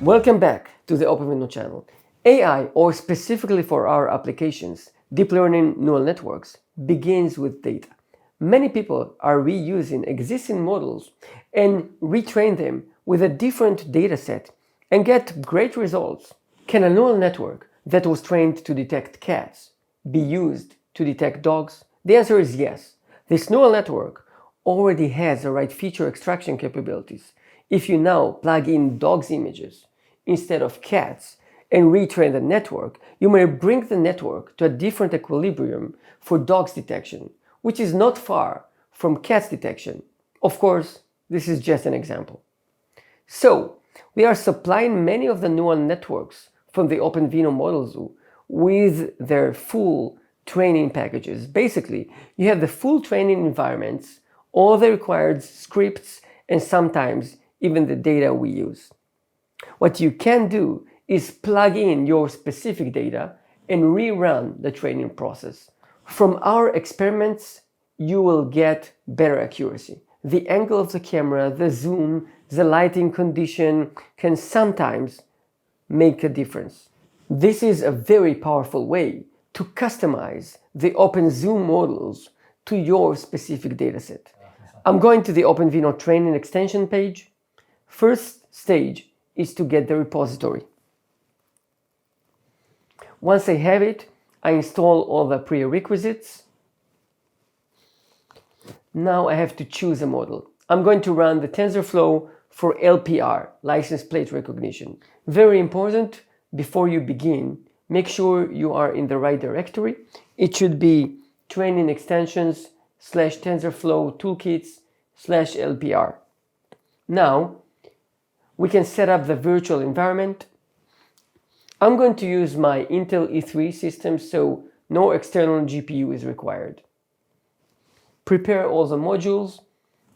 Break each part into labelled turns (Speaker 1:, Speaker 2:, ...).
Speaker 1: Welcome back to the OpenVINO channel. AI, or specifically for our applications, deep learning neural networks, begins with data. Many people are reusing existing models and retrain them with a different data set and get great results. Can a neural network that was trained to detect cats be used to detect dogs? The answer is yes. This neural network already has the right feature extraction capabilities. If you now plug in dogs' images instead of cats and retrain the network, you may bring the network to a different equilibrium for dogs detection, which is not far from cats detection. Of course, this is just an example. So, we are supplying many of the neural networks from the OpenVINO Model-Zoo with their full training packages. Basically, you have the full training environments, all the required scripts, and sometimes even the data we use. What you can do is plug in your specific data and rerun the training process. From our experiments, you will get better accuracy. The angle of the camera, the zoom, the lighting condition can sometimes make a difference. This is a very powerful way to customize the OpenZoo models to your specific dataset. I'm going to the OpenVINO Training extension page. First stage is to get the repository. Once I have it, I install all the prerequisites. Now I have to choose a model. I'm going to run the TensorFlow for LPR, license plate recognition. Very important, before you begin, make sure you are in the right directory. It should be training extensions / TensorFlow toolkits / LPR. Now, we can set up the virtual environment. I'm going to use my Intel E3 system, so no external GPU is required. Prepare all the modules,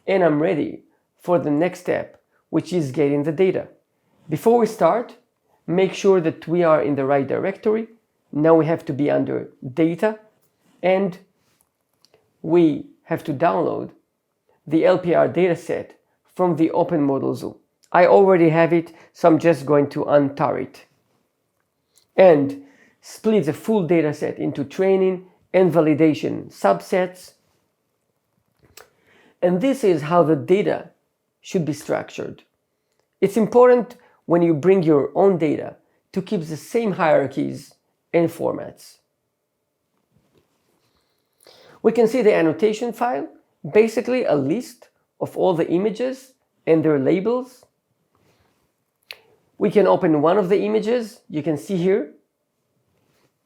Speaker 1: and I'm ready for the next step, which is getting the data. Before we start, make sure that we are in the right directory. Now we have to be under Data, and we have to download the LPR dataset from the Open Model-Zoo. I already have it, so I'm just going to untar it and split the full dataset into training and validation subsets. And this is how the data should be structured. It's important when you bring your own data to keep the same hierarchies and formats. We can see the annotation file, basically a list of all the images and their labels. We can open one of the images, you can see here,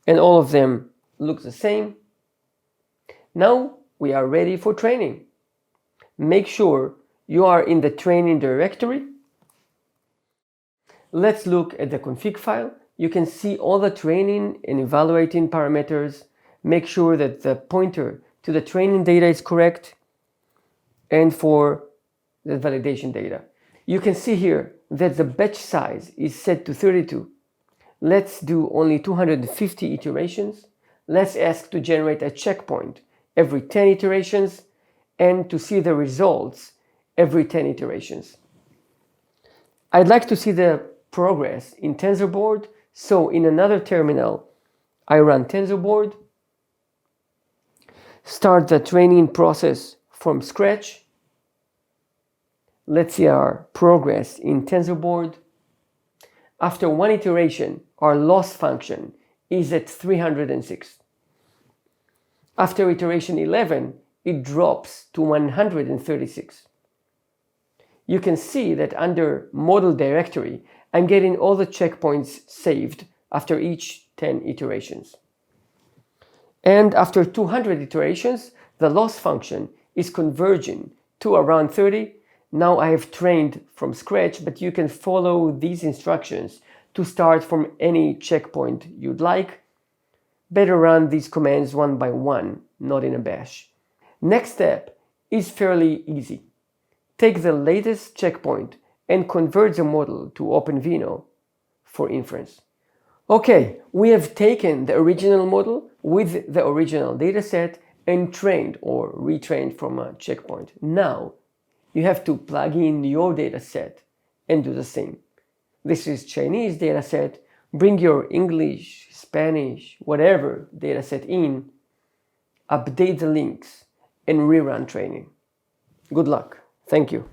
Speaker 1: and all of them look the same. Now we are ready for training. Make sure you are in the training directory. Let's look at the config file. You can see all the training and evaluating parameters. Make sure that the pointer to the training data is correct, and for the validation data. You can see here that the batch size is set to 32. Let's do only 250 iterations. Let's ask to generate a checkpoint every 10 iterations and to see the results every 10 iterations. I'd like to see the progress in TensorBoard, so in another terminal, I run TensorBoard, start the training process from scratch. Let's see our progress in TensorBoard. After one iteration, our loss function is at 306. After iteration 11, it drops to 136. You can see that under model directory, I'm getting all the checkpoints saved after each 10 iterations. And after 200 iterations, the loss function is converging to around 30. Now I have trained from scratch, but you can follow these instructions to start from any checkpoint you'd like. Better run these commands one by one, not in a bash. Next step is fairly easy. Take the latest checkpoint and convert the model to OpenVINO for inference. Okay, we have taken the original model with the original dataset and trained or retrained from a checkpoint. Now, you have to plug in your dataset and do the same. This is Chinese dataset. Bring your English, Spanish, whatever dataset in, update the links, and rerun training. Good luck. Thank you.